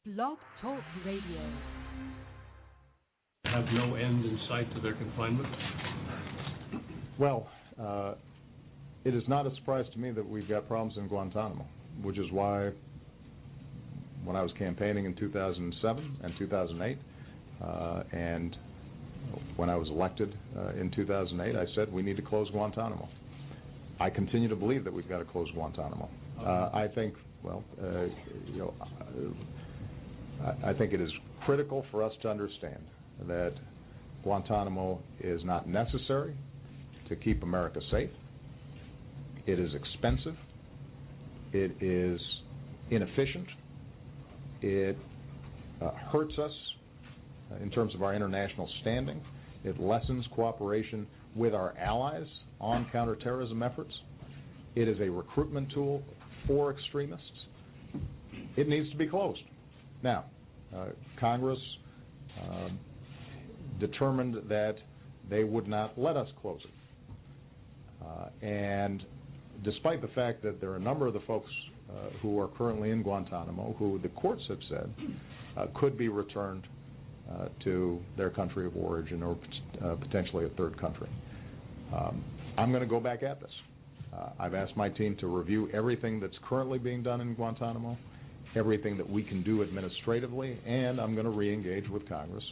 Blog Talk Radio. Have no end in sight to their confinement? Well, it is not a surprise to me that we've got problems in Guantanamo, which is why when I was campaigning in 2007 and 2008, and when I was elected in 2008, I said we need to close Guantanamo. I continue to believe that we've got to close Guantanamo. I think, I think it is critical for us to understand that Guantanamo is not necessary to keep America safe. It is expensive. It is inefficient. It hurts us in terms of our international standing. It lessens cooperation with our allies on counterterrorism efforts. It is a recruitment tool for extremists. It needs to be closed. Now, Congress determined that they would not let us close it. And despite the fact that there are a number of the folks who are currently in Guantanamo who the courts have said could be returned to their country of origin or potentially a third country. I'm going to go back at this. I've asked my team to review everything that's currently being done in Guantanamo, everything that we can do administratively, and I'm going to re-engage with Congress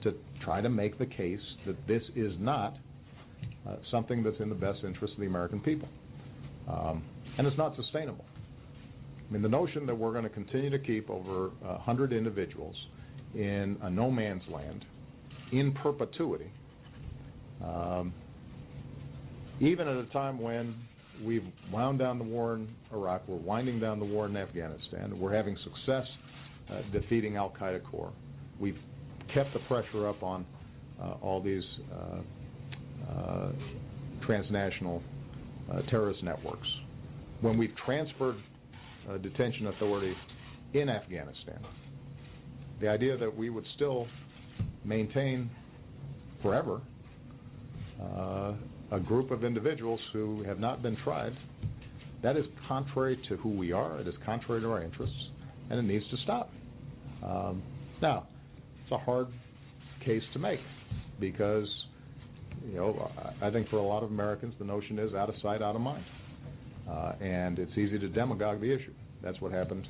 to try to make the case that this is not something that's in the best interest of the American people. And it's not sustainable. I mean, the notion that we're going to continue to keep over 100 individuals in a no man's land in perpetuity, even at a time when we've wound down the war in Iraq, we're winding down the war in Afghanistan, we're having success defeating al-Qaeda core, we've kept the pressure up on all these transnational terrorist networks, when we've transferred detention authority in Afghanistan, the idea that we would still maintain forever a group of individuals who have not been tried, that is contrary to who we are, it is contrary to our interests, and it needs to stop. Now, it's a hard case to make because, I think for a lot of Americans the notion is out of sight, out of mind. And it's easy to demagogue the issue. That's what happened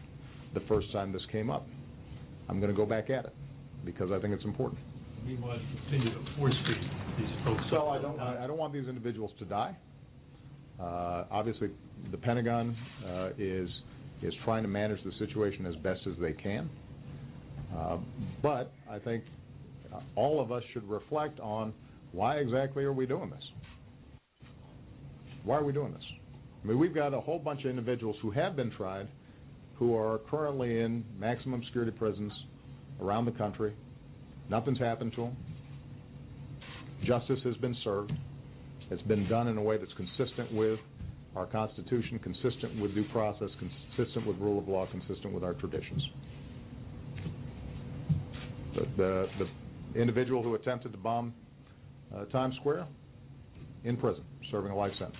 the first time this came up. I'm going to go back at it because I think it's important. We want to continue to force feed these folks. Well, I don't want these individuals to die. Obviously, the Pentagon is trying to manage the situation as best as they can. But I think all of us should reflect on why exactly are we doing this? Why are we doing this? I mean, we've got a whole bunch of individuals who have been tried who are currently in maximum security prisons around the country. Nothing's happened to them. Justice has been served. It's been done in a way that's consistent with our Constitution, consistent with due process, consistent with rule of law, consistent with our traditions. The individual who attempted to bomb Times Square, in prison, serving a life sentence.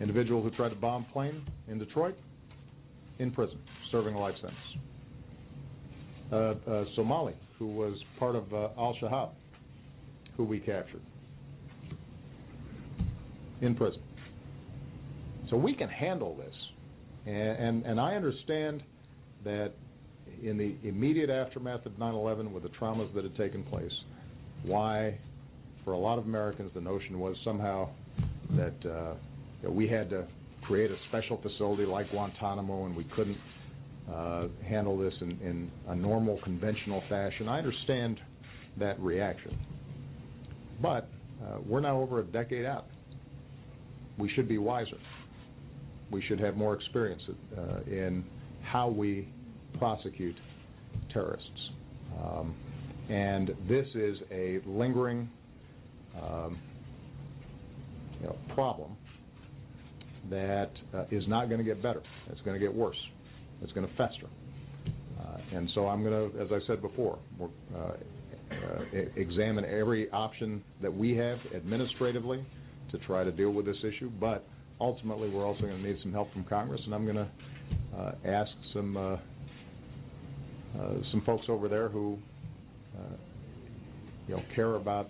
Individual who tried to bomb a plane in Detroit, in prison, serving a life sentence. Somali, who was part of al-Shabaab, who we captured, in prison. So we can handle this. And I understand that in the immediate aftermath of 9/11, with the traumas that had taken place, why, for a lot of Americans, the notion was somehow that we had to create a special facility like Guantanamo and we couldn't handle this in a normal, conventional fashion. I understand that reaction. But we're now over a decade out. We should be wiser. We should have more experience in how we prosecute terrorists. And this is a lingering problem that is not going to get better. It's going to get worse. It's going to fester. And so I'm going to, as I said before, examine every option that we have administratively to try to deal with this issue. But ultimately, we're also going to need some help from Congress, and I'm going to ask some some folks over there who care about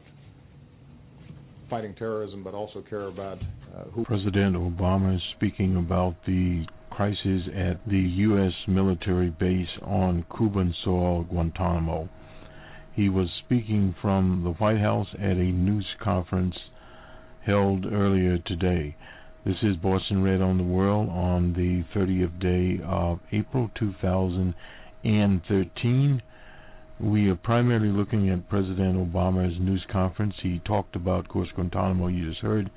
fighting terrorism, but also care about who. President Obama is speaking about the crisis at the U.S. military base on Cuban soil, Guantanamo. He was speaking from the White House at a news conference held earlier today. This is Boston Red on the World on the 30th day of April 2013. We are primarily looking at President Obama's news conference. He talked about, of course, Guantanamo, you just heard.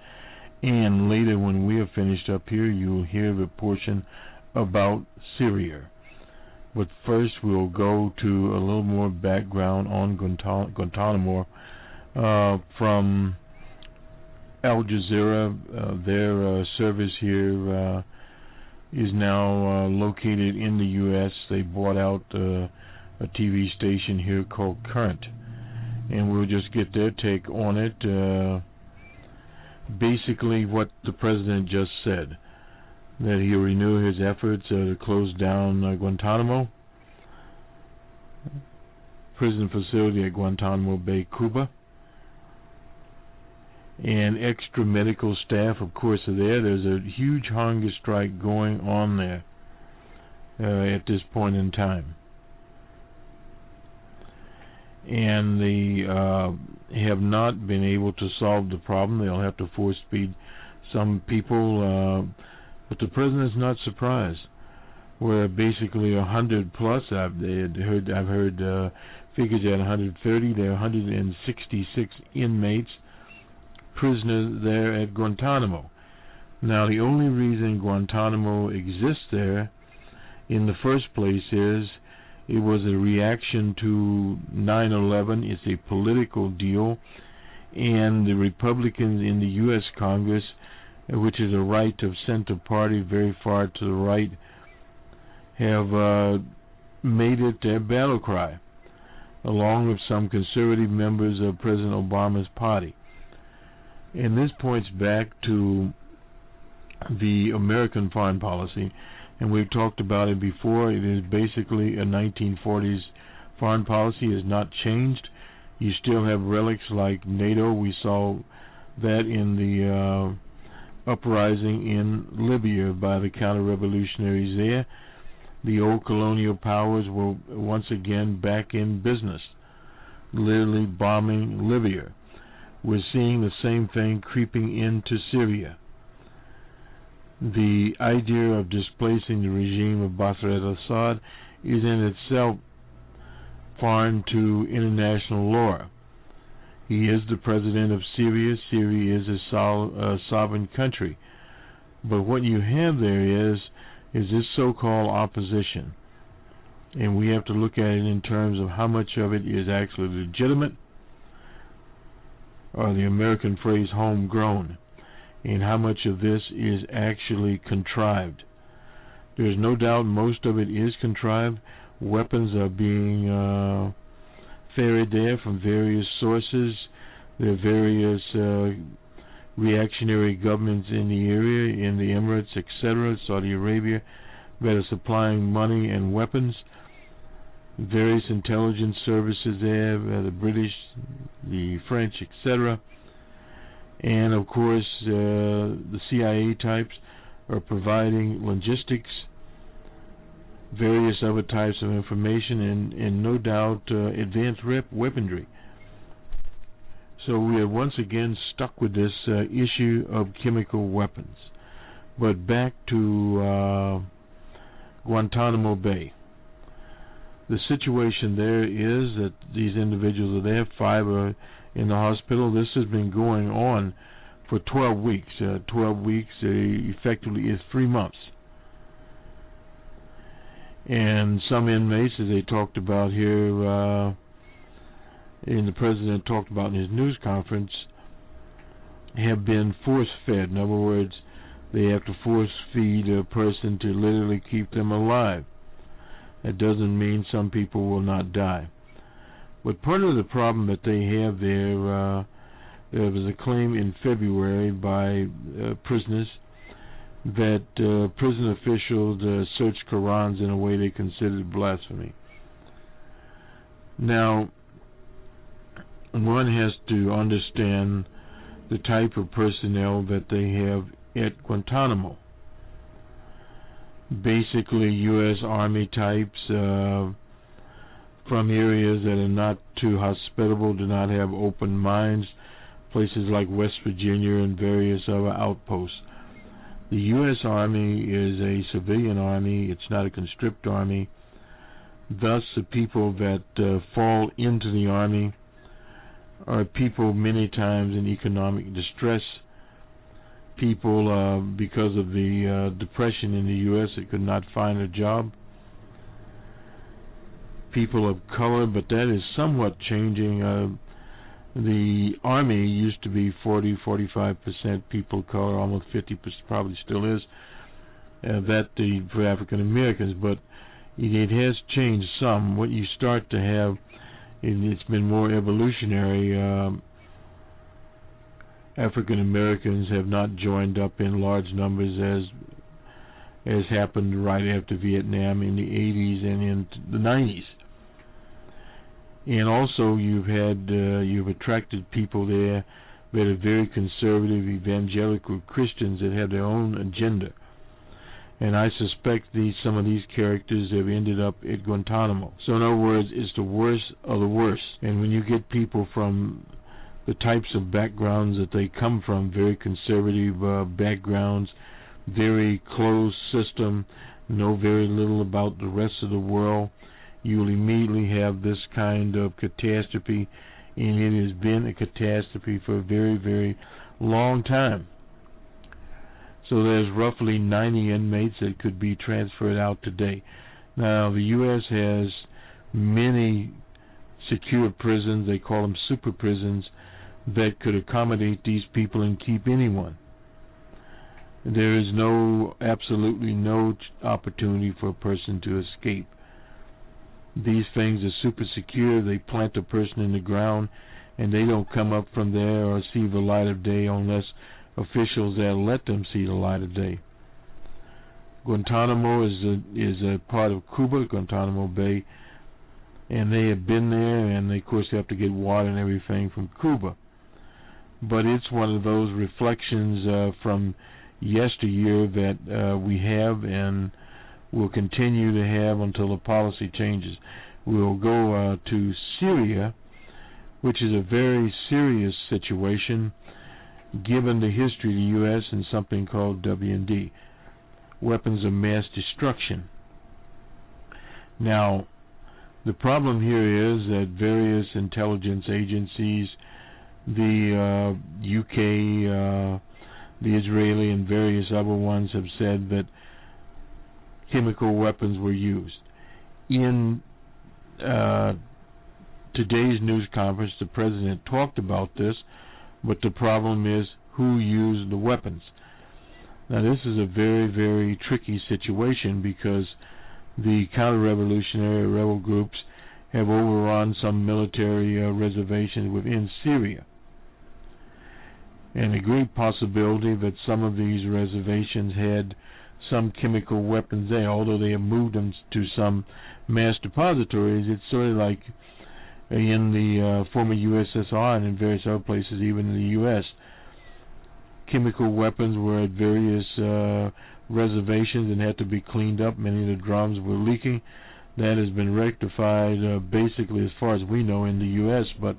And later, when we are finished up here, you'll hear a portion about Syria. But first, we'll go to a little more background on Guantanamo from Al Jazeera. Their service here is now located in the U.S. They bought out a TV station here called Current, and we'll just get their take on it. Basically, what the president just said, that he'll renew his efforts to close down Guantanamo, prison facility at Guantanamo Bay, Cuba, and extra medical staff, of course, are there. There's a huge hunger strike going on there at this point in time. And they have not been able to solve the problem. They'll have to force feed some people, but the president's not surprised. Where basically 100 plus, I've heard figures at 130. There are 166 inmates, prisoners there at Guantanamo. Now, the only reason Guantanamo exists there in the first place is it was a reaction to 9/11. It's a political deal, and the Republicans in the U.S. Congress, which is a right of center party very far to the right, have made it their battle cry, along with some conservative members of President Obama's party. And this points back to the American foreign policy, and we've talked about it before. It is basically a 1940s foreign policy. It has not changed. You still have relics like NATO. We saw that in the uprising in Libya by the counter-revolutionaries there. The old colonial powers were once again back in business, literally bombing Libya. We're seeing the same thing creeping into Syria. The idea of displacing the regime of Bashar al-Assad is in itself foreign to international law. He is the president of Syria. Syria is a sovereign country. But what you have there is this so-called opposition. And we have to look at it in terms of how much of it is actually legitimate, or the American phrase homegrown, and how much of this is actually contrived. There's no doubt most of it is contrived. Weapons are being ferried there from various sources. There are various reactionary governments in the area, in the Emirates, etc., Saudi Arabia, that are supplying money and weapons. Various intelligence services there, the British, the French, etc., and of course the CIA types are providing logistics, various other types of information, and no doubt advanced weaponry. So we are once again stuck with this issue of chemical weapons. But back to Guantanamo Bay. The situation there is that these individuals are there. 5 are in the hospital. This has been going on for 12 weeks. 12 weeks effectively is 3 months. And some inmates, as they talked about here, and the president talked about in his news conference, have been force-fed. In other words, they have to force-feed a person to literally keep them alive. That doesn't mean some people will not die. But part of the problem that they have there was a claim in February by prisoners that prison officials searched Qurans in a way they considered blasphemy. Now, one has to understand the type of personnel that they have at Guantanamo. Basically, U.S. Army types from areas that are not too hospitable, do not have open minds, places like West Virginia and various other outposts. The U.S. Army is a civilian army. It's not a conscript army. Thus, the people that fall into the Army are people many times in economic distress, people because of the depression in the U.S. that could not find a job, people of color, but that is somewhat changing. The Army used to be 40-45% people of color, almost 50%, probably still is, for African Americans, but it has changed some. What you start to have, it's been more evolutionary. African Americans have not joined up in large numbers as happened right after Vietnam in the 80s and in the 90s. And also you've attracted people there that are very conservative evangelical Christians that have their own agenda. And I suspect some of these characters have ended up at Guantanamo. So in other words, it's the worst of the worst. And when you get people from the types of backgrounds that they come from, very conservative backgrounds, very closed system, know very little about the rest of the world, you will immediately have this kind of catastrophe, and it has been a catastrophe for a very, very long time. So there's roughly 90 inmates that could be transferred out today. Now, the U.S. has many secure prisons, they call them super prisons, that could accommodate these people and keep anyone. There is absolutely no opportunity for a person to escape. These things are super secure. They plant a person in the ground, and they don't come up from there or see the light of day unless officials there let them see the light of day. Guantanamo is a part of Cuba, Guantanamo Bay, and they have been there, and they, of course, have to get water and everything from Cuba. But it's one of those reflections from yesteryear that we have and will continue to have until the policy changes. We'll go to Syria, which is a very serious situation given the history of the U.S. and something called W&D, weapons of mass destruction. Now, the problem here is that various intelligence agencies, the UK, the Israeli, and various other ones have said that chemical weapons were used. In today's news conference, the president talked about this, but the problem is who used the weapons. Now, this is a very, very tricky situation because the counter-revolutionary rebel groups have overrun some military reservations within Syria. And a great possibility that some of these reservations had some chemical weapons there, although they have moved them to some mass depositories. It's sort of like in the former USSR and in various other places, even in the U.S. Chemical weapons were at various reservations and had to be cleaned up. Many of the drums were leaking. That has been rectified basically as far as we know in the U.S. But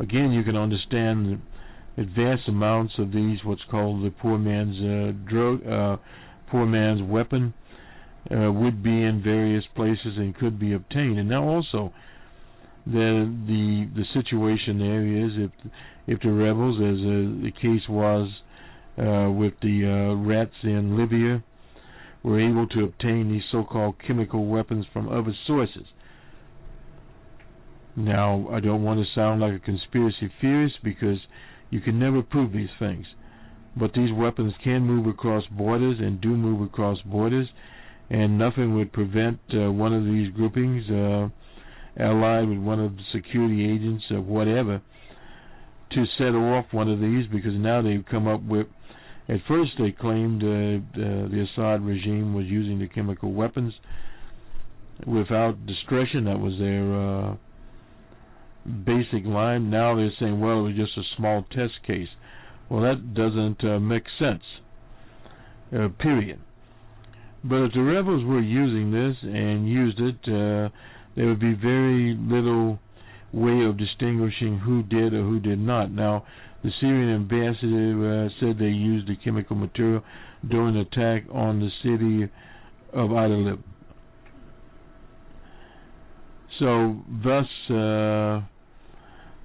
again, you can understand that vast amounts of these, what's called the poor man's poor man's weapon, would be in various places and could be obtained. And now also, the situation there is if the rebels, as the case was with the rats in Libya, were able to obtain these so-called chemical weapons from other sources. Now, I don't want to sound like a conspiracy theorist because you can never prove these things. But these weapons can move across borders and do move across borders, and nothing would prevent one of these groupings, allied with one of the security agents or whatever, to set off one of these, because now they've come up with, at first they claimed the Assad regime was using the chemical weapons without discretion. That was basic line. Now they're saying, well, it was just a small test case. Well, that doesn't make sense, period. But if the rebels were using this and used it, there would be very little way of distinguishing who did or who did not. Now, the Syrian ambassador said they used the chemical material during the attack on the city of Idlib. So, thus,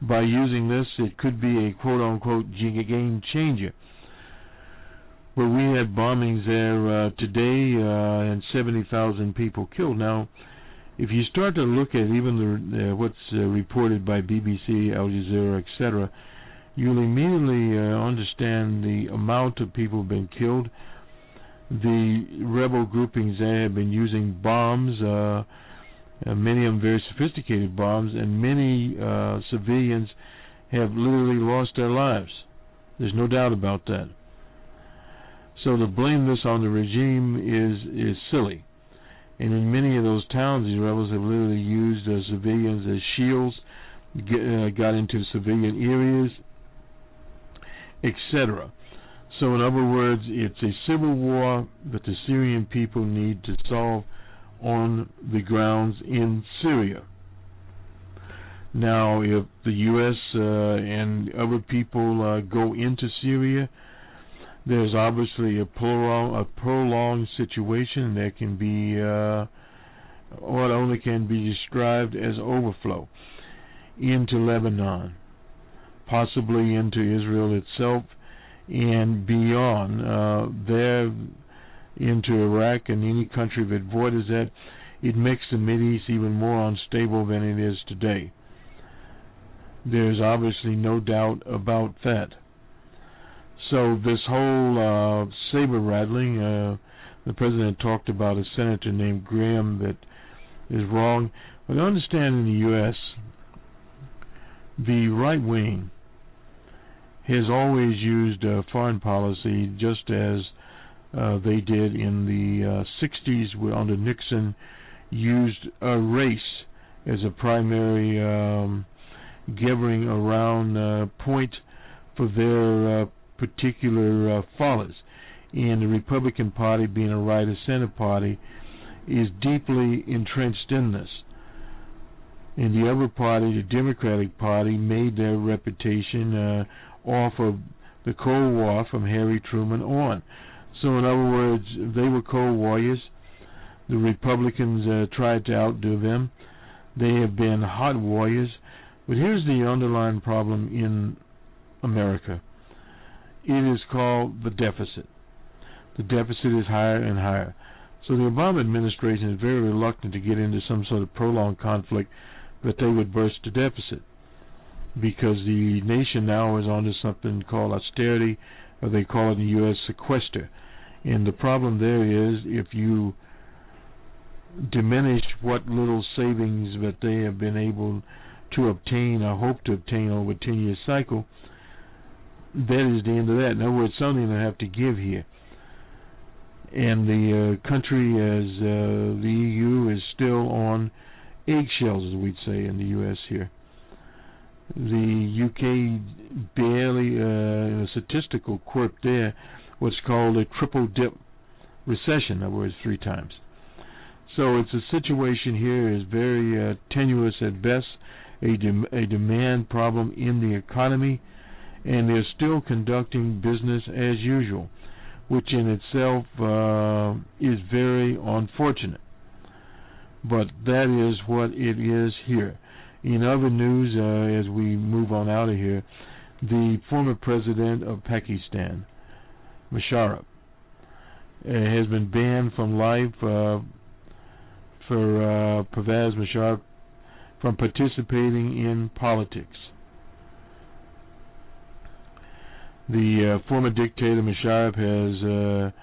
by using this, it could be a quote-unquote game changer. But we had bombings there today and 70,000 people killed. Now, if you start to look at even what's reported by BBC, Al Jazeera, etc., you'll immediately understand the amount of people who have been killed. The rebel groupings there have been using bombs, many of them very sophisticated bombs, and many civilians have literally lost their lives. There's no doubt about that. So to blame this on the regime is silly. And in many of those towns, these rebels have literally used civilians as shields, got into civilian areas, etc. So in other words, it's a civil war that the Syrian people need to solve on the grounds in Syria. Now, if the U.S. And other people go into Syria, there's obviously a prolonged situation that can be, what only can be described as overflow into Lebanon, possibly into Israel itself, and beyond, there into Iraq and any country that borders that. It makes the Mideast even more unstable than it is today. There's obviously no doubt about that. So this whole saber rattling, the president talked about a senator named Graham that is wrong. But understand in the U.S., the right wing has always used foreign policy just as they did in the 60s under Nixon, used a race as a primary gathering around point for their particular follies. And the Republican Party, being a right-of-center party, is deeply entrenched in this. And the other party, the Democratic Party, made their reputation off of the Cold War from Harry Truman on. So in other words, they were Cold Warriors. The Republicans tried to outdo them. They have been hot warriors. But here's the underlying problem in America. It is called the deficit. The deficit is higher and higher. So the Obama administration is very reluctant to get into some sort of prolonged conflict that they would burst the deficit, because the nation now is under something called austerity, or they call it in the U.S. sequester. And the problem there is, if you diminish what little savings that they have been able to obtain or hope to obtain over a 10-year cycle, that is the end of that. In other words, something they have to give here. And the country, as the EU, is still on eggshells, as we'd say in the U.S. here. The UK barely, in a statistical quirk there, what's called a triple dip recession, in other words, 3 times. So it's a situation here is very tenuous at best, a demand problem in the economy, and they're still conducting business as usual, which in itself is very unfortunate. But that is what it is here. In other news, as we move on out of here, the former president of Pakistan, Bashar, has been banned from life for Pervez Musharraf from participating in politics. The former dictator Musharraf has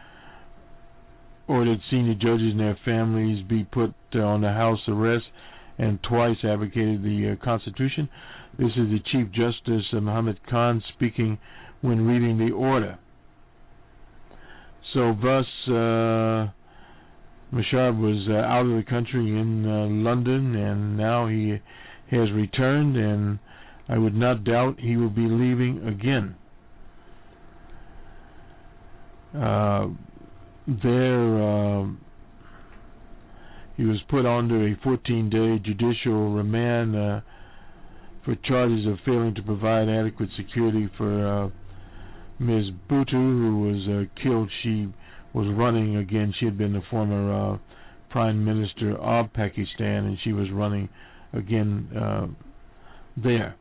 ordered senior judges and their families be put on the house arrest, and twice advocated the Constitution. This is the Chief Justice Muhammad Khan speaking when reading the order. So thus, Musharraf was out of the country in London, and now he has returned, and I would not doubt he will be leaving again. He was put under a 14-day judicial remand for charges of failing to provide adequate security for Ms. Bhutto, who was killed. She was running again. She had been the former Prime Minister of Pakistan, and she was running again there.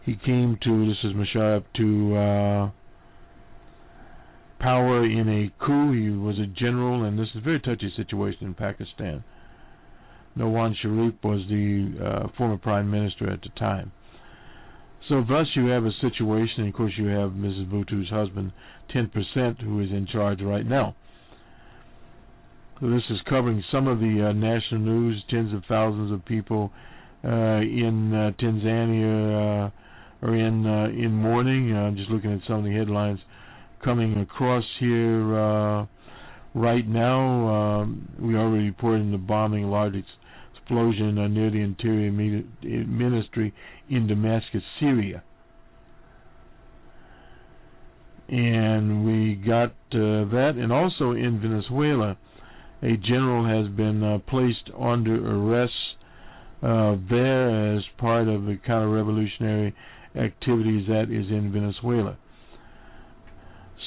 He came to, this is Musharraf, to power in a coup. He was a general, and this is a very touchy situation in Pakistan. Nawaz Sharif was the former Prime Minister at the time. So thus you have a situation, and of course you have Mrs. Bhutto's husband, 10%, who is in charge right now. So this is covering some of the national news. Tens of thousands of people in Tanzania are in mourning. Just looking at some of the headlines coming across here right now. We already reported the bombing, large explosion near the Interior Ministry in Damascus, Syria. And we got that. And also in Venezuela, a general has been placed under arrest there as part of the counter-revolutionary activities that is in Venezuela.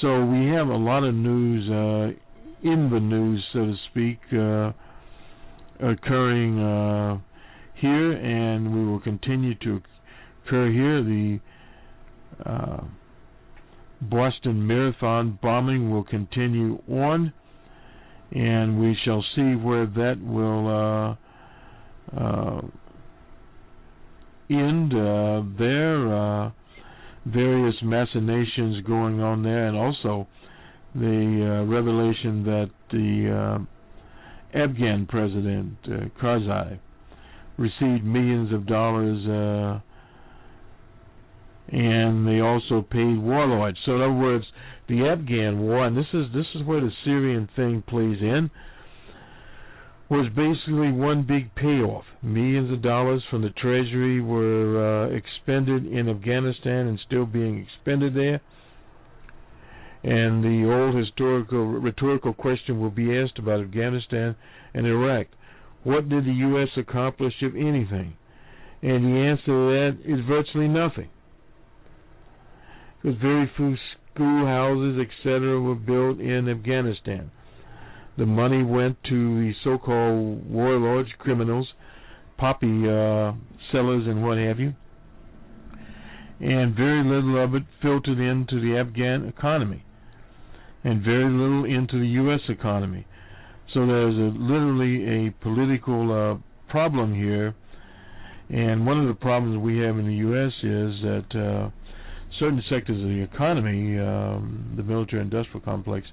So we have a lot of news in the news, so to speak, occurring here, and we will continue to occur here. The Boston Marathon bombing will continue on, and we shall see where that will end. There various machinations going on there, and also the revelation that the Afghan president, Karzai, received millions of dollars, and they also paid warlords. So in other words, the Afghan war, and this is where the Syrian thing plays in, was basically one big payoff. Millions of dollars from the treasury were expended in Afghanistan and still being expended there. And the old rhetorical question will be asked about Afghanistan and Iraq. What did the U.S. accomplish, if anything? And the answer to that is virtually nothing. Because very few schoolhouses, etc., were built in Afghanistan. The money went to the so-called warlords, criminals, poppy sellers, and what have you. And very little of it filtered into the Afghan economy, and very little into the U.S. economy. So there's literally a political problem here. And one of the problems we have in the U.S. is that certain sectors of the economy, the military-industrial complex,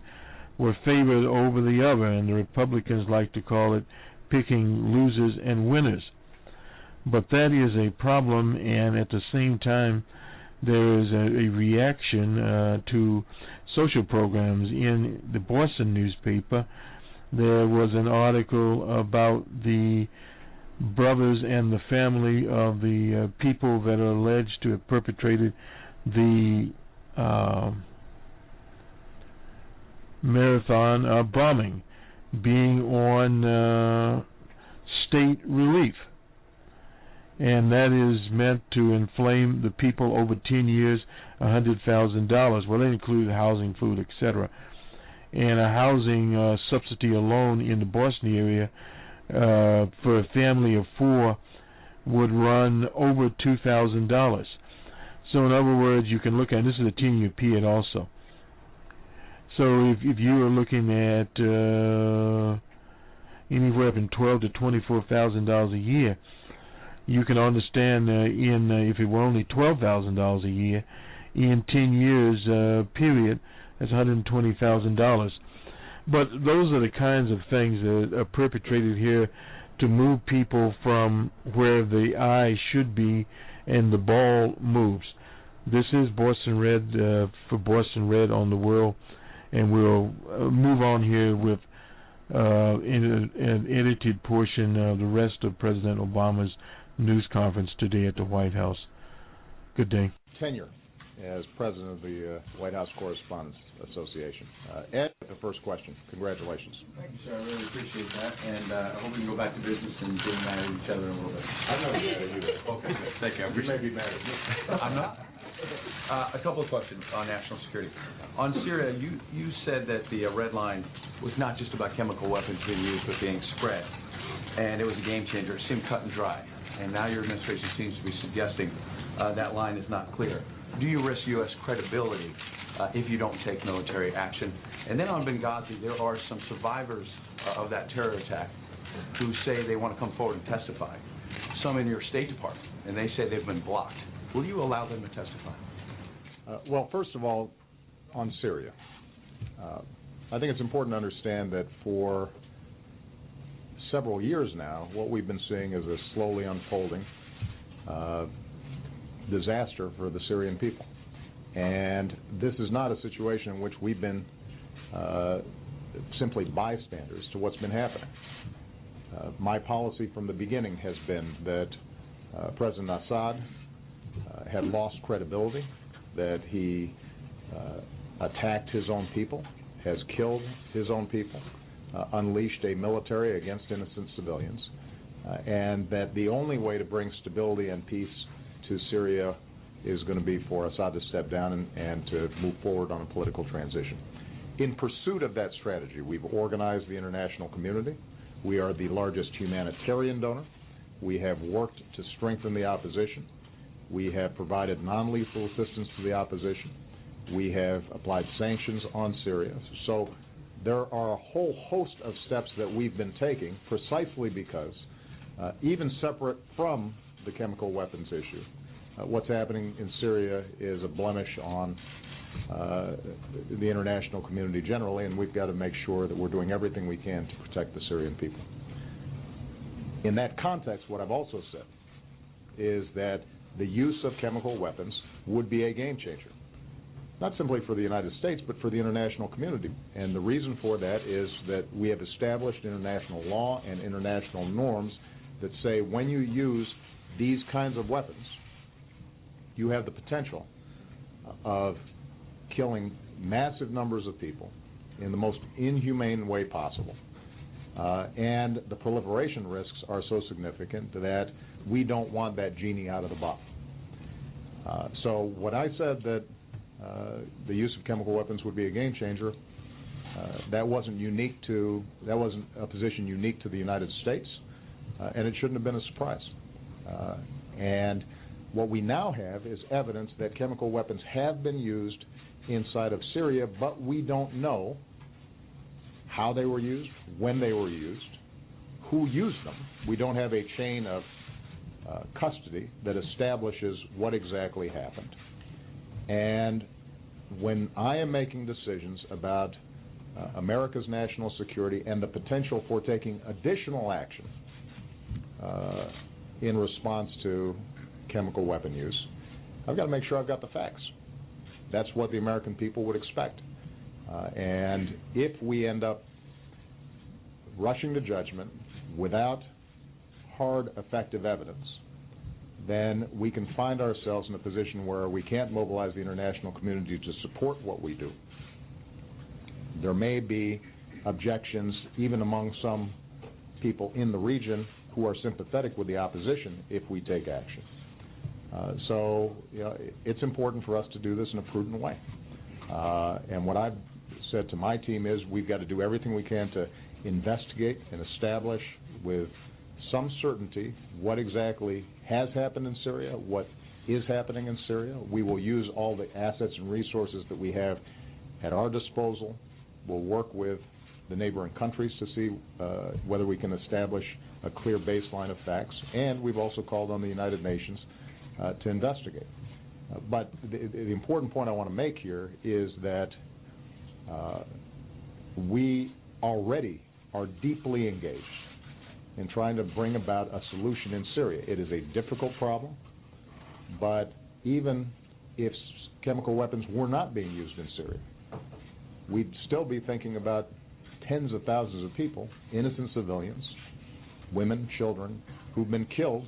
were favored over the other, and the Republicans like to call it picking losers and winners. But that is a problem, and at the same time, there is a reaction to social programs. In the Boston newspaper, there was an article about the brothers and the family of the people that are alleged to have perpetrated the marathon bombing, being on state relief. And that is meant to inflame the people over 10 years, $100,000. Well, they include housing, food, etc. And a housing subsidy alone in the Boston area for a family of 4 would run over $2,000. So in other words, you can look at, this is a 10-year period also. So if you are looking at anywhere from $12,000 to $24,000 a year, you can understand if it were only $12,000 a year, in 10 years period, that's $120,000. But those are the kinds of things that are perpetrated here to move people from where the eye should be and the ball moves. This is Boston Red for Boston Red on the World, and we'll move on here with in an edited portion of the rest of President Obama's news conference today at the White House. Good day. Tenure as president of the White House Correspondents Association. Ed, the first question. Congratulations. Thank you, sir. I really appreciate that, and I hope we can go back to business and getting mad at each other in a little bit. I'm not mad at you. Okay, thank you. You may be mad at me. I'm not. A couple of questions on national security. On Syria, you said that the red line was not just about chemical weapons being used, but being spread, and it was a game changer. It seemed cut and dry, and now your administration seems to be suggesting that line is not clear. Do you risk U.S. credibility if you don't take military action? And then on Benghazi, there are some survivors of that terror attack who say they want to come forward and testify. Some in your State Department, and they say they've been blocked. Will you allow them to testify? Well, first of all, on Syria, I think it's important to understand that for several years now, what we've been seeing is a slowly unfolding disaster for the Syrian people. And this is not a situation in which we've been simply bystanders to what's been happening. My policy from the beginning has been that President Assad had lost credibility, that he attacked his own people, has killed his own people, unleashed a military against innocent civilians, and that the only way to bring stability and peace to Syria is going to be for Assad to step down and to move forward on a political transition. In pursuit of that strategy, we've organized the international community. We are the largest humanitarian donor. We have worked to strengthen the opposition. We have provided non-lethal assistance to the opposition. We have applied sanctions on Syria. So there are a whole host of steps that we've been taking precisely because, even separate from the chemical weapons issue, what's happening in Syria is a blemish on the international community generally, and we've got to make sure that we're doing everything we can to protect the Syrian people. In that context, what I've also said is that the use of chemical weapons would be a game changer, not simply for the United States, but for the international community. And the reason for that is that we have established international law and international norms that say when you use these kinds of weapons, you have the potential of killing massive numbers of people in the most inhumane way possible. And the proliferation risks are so significant that we don't want that genie out of the bottle. So when I said that the use of chemical weapons would be a game changer, that wasn't a position unique to the United States, and it shouldn't have been a surprise. And what we now have is evidence that chemical weapons have been used inside of Syria, but we don't know how they were used, when they were used, who used them. We don't have a chain of custody that establishes what exactly happened. And when I am making decisions about America's national security and the potential for taking additional action in response to chemical weapon use, I've got to make sure I've got the facts. That's what the American people would expect. And if we end up rushing to judgment without hard, effective evidence, then we can find ourselves in a position where we can't mobilize the international community to support what we do. There may be objections even among some people in the region who are sympathetic with the opposition if we take action. So it's important for us to do this in a prudent way. And what I've said to my team is we've got to do everything we can to investigate and establish with some certainty what exactly has happened in Syria, what is happening in Syria. We will use all the assets and resources that we have at our disposal. We'll work with the neighboring countries to see whether we can establish a clear baseline of facts. And we've also called on the United Nations to investigate. But the important point I want to make here is that we already are deeply engaged in trying to bring about a solution in Syria. It is a difficult problem, but even if chemical weapons were not being used in Syria, we'd still be thinking about tens of thousands of people, innocent civilians, women, children, who've been killed